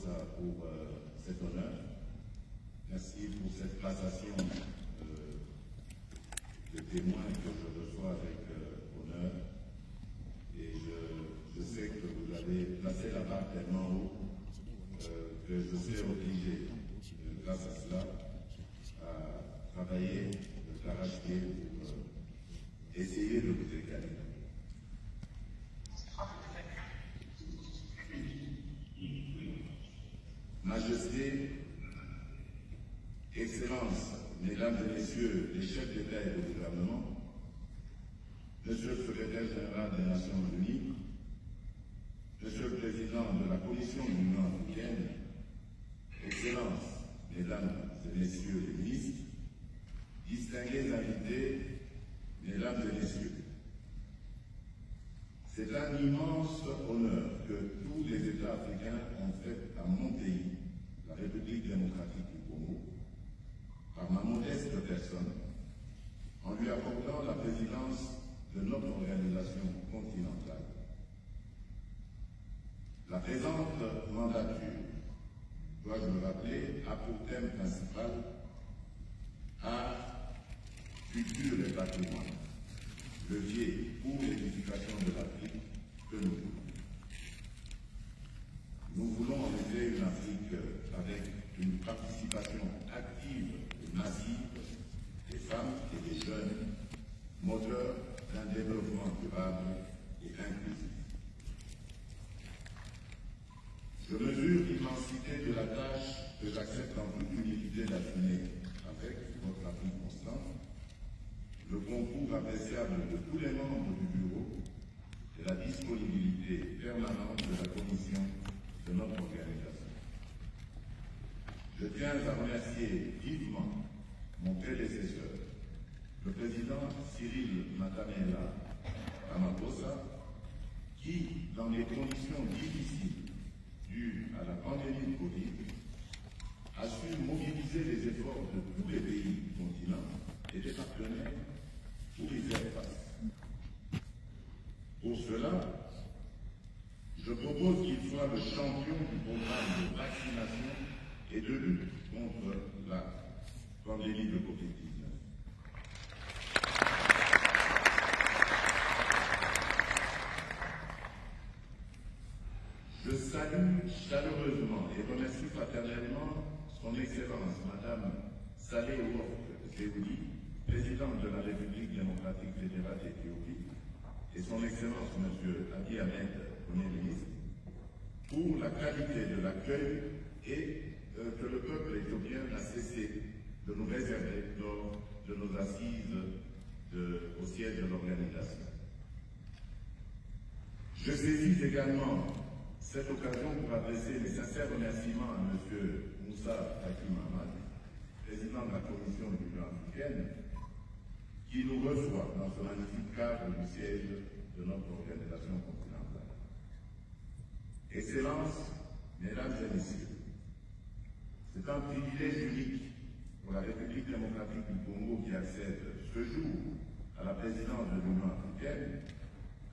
Ramaphosa pour cet honneur. Merci pour cette passation de témoins que je reçois avec honneur. Et je sais que vous avez placé la barre tellement haut que je serai obligé, grâce à cela, à travailler de d'arrache-pied pour essayer de vous égaler. Majesté, Excellences, Mesdames et Messieurs les chefs d'État et de gouvernement, Monsieur le Secrétaire général des Nations Unies, Monsieur le Président de la Commission de l'Union africaine, Excellences, Mesdames et Messieurs les ministres, distingués invités, Mesdames et Messieurs, c'est un immense honneur que tous les États africains ont fait à mon pays, la République démocratique du Congo, par ma modeste personne, en lui accordant la présidence de notre organisation continentale. La présente mandature, dois-je le rappeler, a pour thème principal art, culture et patrimoine, levier pour l'édification de l'Afrique que nous voulons. Nous voulons en effet une Afrique avec une participation active et massive des femmes et des jeunes, moteurs d'un développement durable et inclusif. Je mesure l'immensité de la tâche que j'accepte en toute humilité d'assumer avec votre appui constant, le concours appréciable de tous les membres du bureau et la disponibilité permanente de la commission de notre organisation. Je tiens à remercier vivement mon prédécesseur, le président Cyril Matamela Ramaphosa, qui, dans des conditions difficiles dues à la pandémie de Covid, a su mobiliser les efforts de tous les pays du continent et des partenaires pour y faire face. Pour cela, je propose qu'il soit le champion du programme de vaccination et de lutte contre la pandémie de Covid-19. Je salue chaleureusement et remercie fraternellement son Excellence, Madame Saleh Work Zewde, présidente de la République démocratique fédérale d'Éthiopie, et son Excellence, Monsieur Abiy Ahmed, Premier ministre, pour la qualité de l'accueil et que le peuple éthiopien n'a cessé de nous réserver lors de nos assises au siège de l'organisation. Je saisis également cette occasion pour adresser mes sincères remerciements à M. Moussa Faki Mahamat, président de la Commission de l'Union africaine, qui nous reçoit dans ce magnifique cadre du siège de notre organisation continentale. Excellences, Mesdames et Messieurs, c'est un privilège unique pour la République démocratique du Congo qui accède ce jour à la présidence de l'Union africaine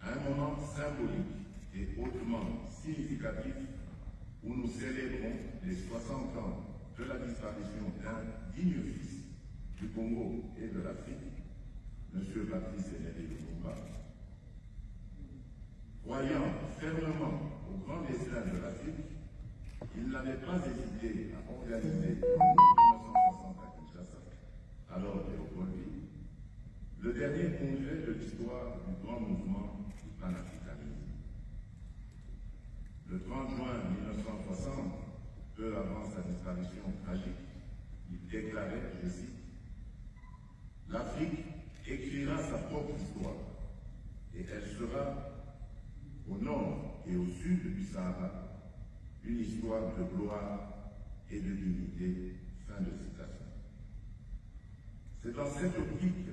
à un moment symbolique et hautement significatif où nous célébrons les 60 ans de la disparition d'un digne fils du Congo et de l'Afrique, M. Patrice Emery Lumumba. Croyant fermement au grand destin de l'Afrique, il n'avait pas hésité à organiser en 1960 à Kinshasa, alors Léopoldville, le dernier congrès de l'histoire du grand mouvement du panafricanisme. Le 30 juin 1960, peu avant sa disparition tragique, il déclarait, je cite, « L'Afrique écrira sa propre histoire et elle sera au nord et au sud du Sahara une histoire de gloire et de dignité. » Fin de citation. C'est dans cette optique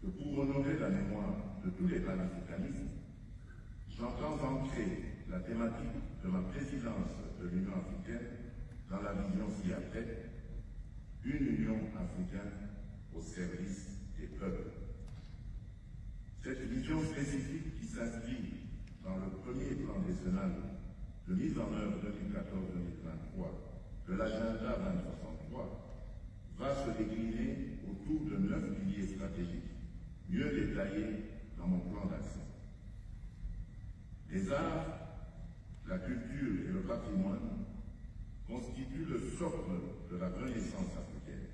que pour honorer la mémoire de tous les panafricanistes, j'entends ancrer la thématique de ma présidence de l'Union africaine dans la vision ci-après, une Union africaine au service des peuples. Cette vision spécifique qui s'inscrit dans le premier plan décennal de mise en œuvre 2014-2020 de l'agenda 2063 va se décliner autour de 9 piliers stratégiques, mieux détaillés dans mon plan d'action. Les arts, la culture et le patrimoine constituent le socle de la renaissance africaine.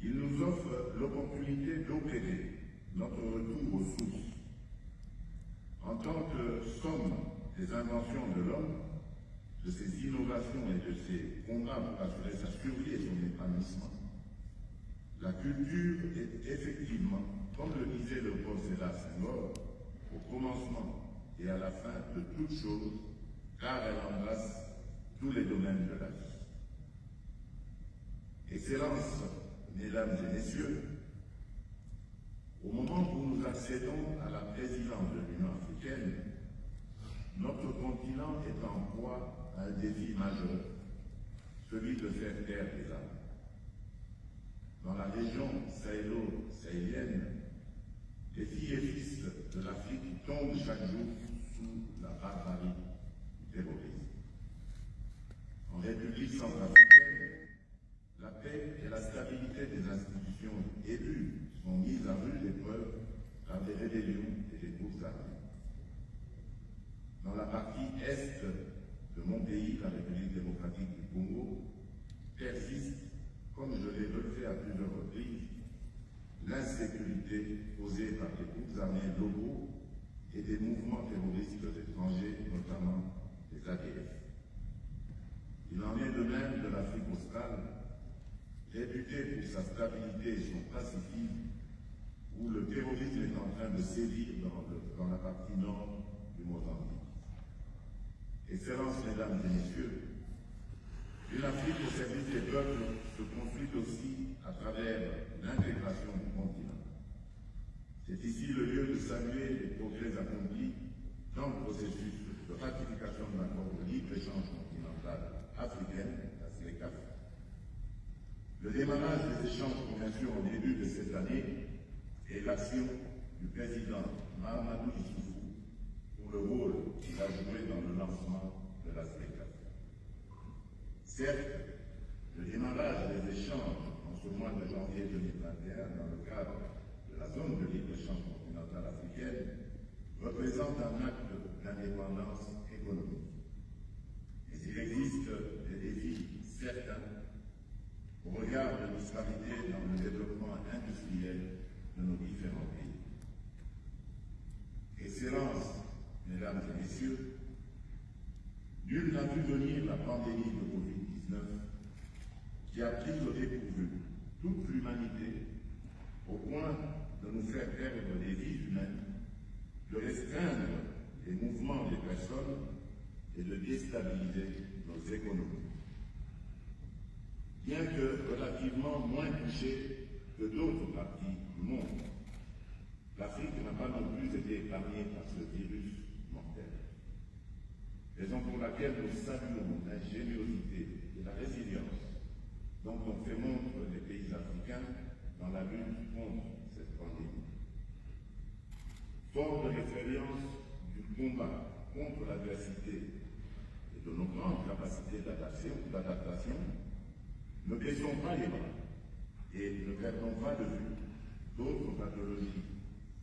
Ils nous offrent l'opportunité d'opérer notre retour aux sources. En tant que somme des inventions de l'homme, de ses innovations et de ses combats pour assurer sa survie et son épanouissement, la culture est effectivement, comme le disait le Léopold Sédar Senghor, au commencement et à la fin de toute chose, car elle embrasse tous les domaines de la vie. Excellences, Mesdames et Messieurs, au moment où nous accédons à la présidence de l'Union africaine, notre continent est en proie à un défi majeur, celui de faire taire les armes. Dans la région sahélo-sahélienne, les filles et fils de l'Afrique tombent chaque jour sous la barbarie du terrorisme. En République centrafricaine, la paix et la stabilité des institutions élues sont mises à rude épreuve par des rébellions et des groupes armés. Dans la partie est de mon pays, la République démocratique du Congo, persiste, comme je l'ai relevé à plusieurs reprises, l'insécurité causée par des groupes armés locaux et des mouvements terroristes étrangers, notamment les ADF. Il en est de même de l'Afrique australe, réputée pour sa stabilité et son pacifisme, où le terrorisme est en train de sévir dans la partie nord du Mozambique. Excellences, Mesdames et Messieurs, une Afrique au service des peuples se construit aussi à travers l'intégration du continent. C'est ici le lieu de saluer les progrès accomplis dans le processus de ratification de l'accord de libre-échange continental africain, la CECAF. Le démarrage des échanges commerciaux au début de cette année et l'action du président Mahamadou Issoufou pour le rôle qu'il a joué dans le lancement de la CECAF. Certes, le démarrage des échanges en ce mois de janvier 2021 dans le cadre de la zone de libre-échange continentale africaine représente un acte d'indépendance économique. Mais il existe des défis certains au regard de disparités dans le développement industriel de nos différents pays. Excellences, Mesdames et Messieurs, nul n'a vu venir la pandémie de Covid-19 qui a pris au dépourvu toute l'humanité au point de nous faire perdre des vies humaines, de restreindre les mouvements des personnes et de déstabiliser nos économies. Bien que relativement moins touchée que d'autres parties du monde, l'Afrique n'a pas non plus été épargnée par ce virus mortel. Raison pour laquelle nous saluons l'ingéniosité et la résilience dont ont fait montre les pays africains dans la lutte contre cette pandémie. Fort de l'expérience du combat contre l'adversité et de nos grandes capacités d'adaptation, ne baissons pas les bras et ne perdons pas de vue d'autres pathologies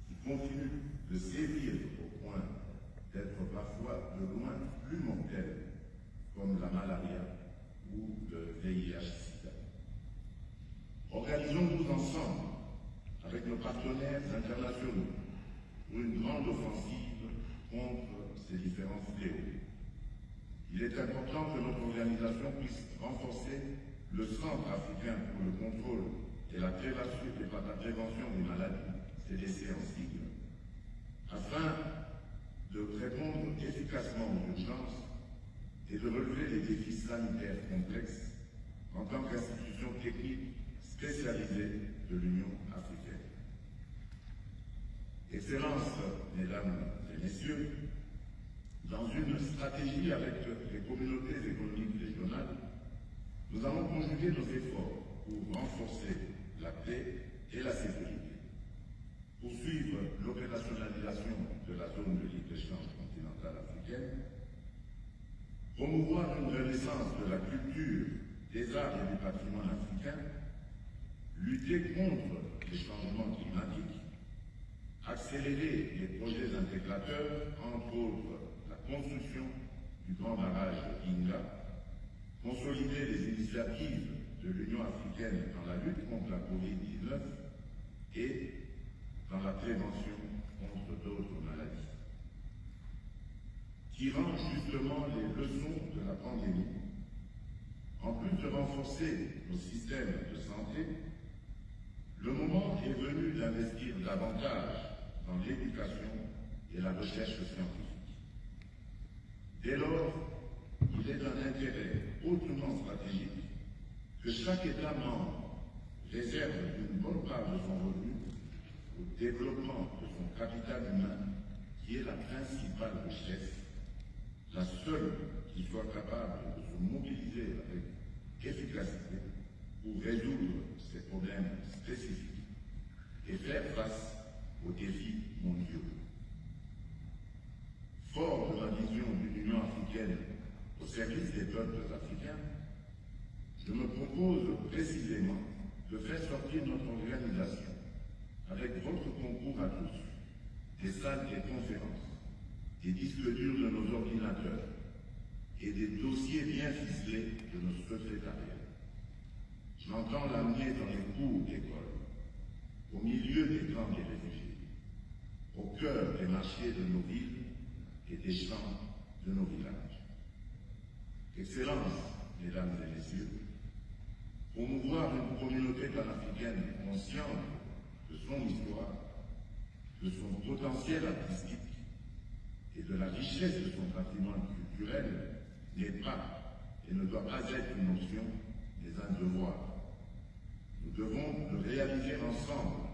qui continuent de sévir au point d'être parfois de loin plus mortelles, comme la malaria ou le VIH-Sida. Organisons-nous ensemble avec nos partenaires internationaux pour une grande offensive contre ces différents fléaux. Il est important que notre organisation puisse renforcer le Centre africain pour le contrôle et la prévention des maladies, CDC en sigle, afin de répondre efficacement aux urgences et de relever les défis sanitaires complexes en tant qu'institution technique spécialisée de l'Union africaine. Excellences, Mesdames et Messieurs, dans une stratégie avec les communautés économiques régionales, nous allons conjuguer nos efforts pour renforcer la paix et la sécurité, poursuivre l'opérationnalisation de la zone de libre-échange continentale africaine, promouvoir une renaissance de la culture, des arts et du patrimoine africain, lutter contre les changements climatiques, accélérer les projets intégrateurs, entre autres la construction du grand barrage de Inga, consolider les initiatives de l'Union africaine dans la lutte contre la COVID-19 et dans la prévention contre d'autres maladies. Tirant justement les leçons de la pandémie, en plus de renforcer nos systèmes de santé, le moment est venu d'investir davantage dans l'éducation et la recherche scientifique. Dès lors, il est d'un intérêt hautement stratégique que chaque État membre réserve une bonne part de son revenu au développement de son capital humain, qui est la principale richesse, la seule qui soit capable de se mobiliser avec efficacité pour résoudre ces problèmes spécifiques et faire face aux défis mondiaux. Fort de la vision d'une Union africaine au service des peuples africains, je me propose précisément de faire sortir notre organisation, avec votre concours à tous, des salles des conférences, des disques durs de nos ordinateurs et des dossiers bien ficelés de nos secrétariats. J'entends l'amener dans les cours d'école, au milieu des camps des réfugiés, au cœur des marchés de nos villes et des champs de nos villages. Excellences, mesdames et messieurs, promouvoir une communauté panafricaine consciente de son histoire, de son potentiel artistique et de la richesse de son patrimoine culturel n'est pas et ne doit pas être une option, mais un devoir. Nous devons le réaliser ensemble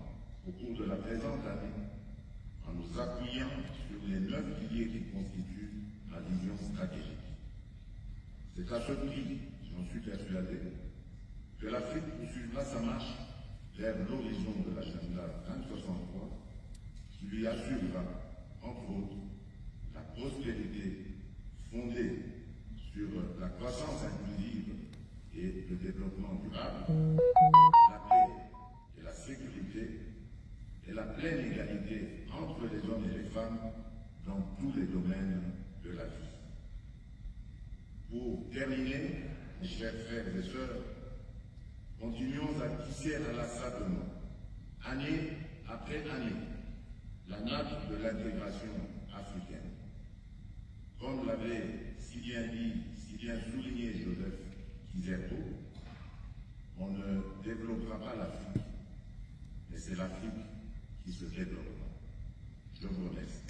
au cours de la présente année, en nous appuyant sur les 9 piliers qui constituent la vision stratégique. C'est à ce prix, j'en suis persuadé, que l'Afrique poursuivra sa marche vers l'horizon de l'agenda 2063, qui lui assurera, entre autres, la prospérité fondée sur la croissance inclusive et le développement durable, la paix et la sécurité, et la pleine égalité entre les hommes et les femmes dans tous les domaines de la vie. Pour terminer, mes chers frères et sœurs, continuons à tisser inlassablement, année après année, la nappe de l'intégration africaine. Comme l'avait si bien dit, si bien souligné Joseph Kizerbo, on ne développera pas l'Afrique, mais c'est l'Afrique qui se développera. Je vous remercie.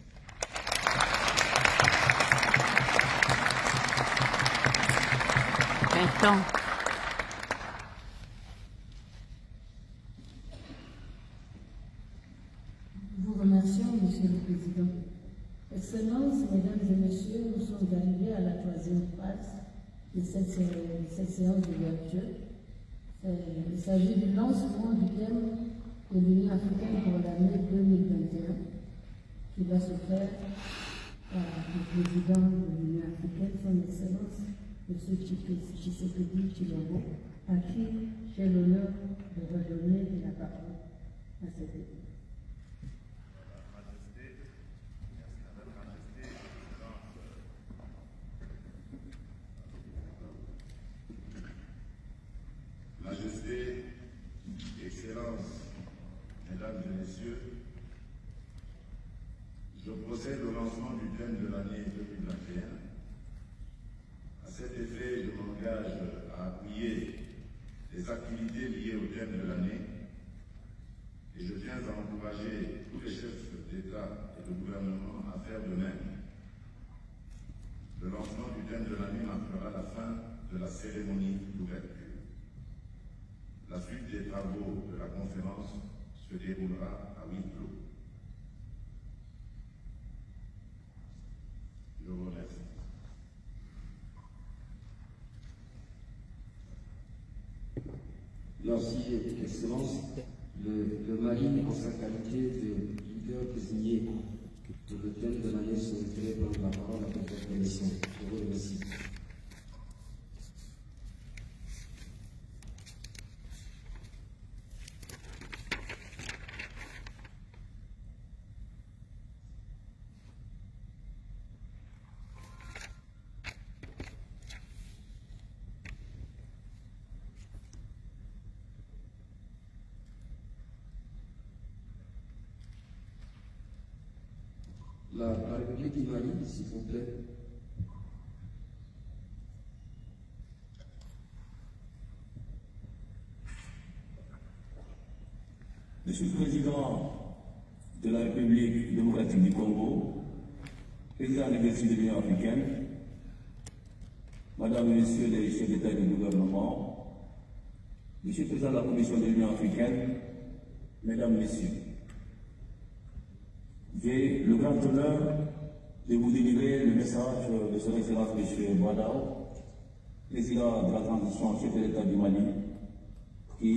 Nous vous remercions, Monsieur le Président. Excellences, Mesdames et Messieurs, nous sommes arrivés à la 3e phase de cette séance d'ouverture. Il s'agit du lancement du thème de l'Union africaine pour l'année 2021, qui va se faire par le président de l'Union africaine, son Excellence, M. Tshisekedi Tshilombo, à qui j'ai l'honneur de redonner la parole à cet état. Majesté, Excellences, Mesdames et Messieurs, je procède au lancement du thème de l'année 2021. À cet effet, je m'engage à appuyer les activités liées au thème de l'année et je tiens à encourager tous les chefs d'État et de gouvernement à faire de même. Le lancement du thème de l'année marquera la fin de la cérémonie d'ouverture. La suite des travaux de la conférence se déroulera à huis clos. Je vous remercie. Merci, Excellence. Le Mali, en sa qualité de leader désigné pour le thème de l'année, souhaiterait prendre la parole à votre commission. Je vous remercie. la République du Mali, s'il vous plaît. Monsieur le Président de la République démocratique du Congo, Président de l'Union africaine, Madame et Messieurs les chefs d'État et de gouvernement, Monsieur le Président de la Commission de l'Union africaine, Mesdames, Messieurs, j'ai le grand honneur de vous délivrer le message de son Excellence M. Boadao, Président de la transition chef de l'État du Mali,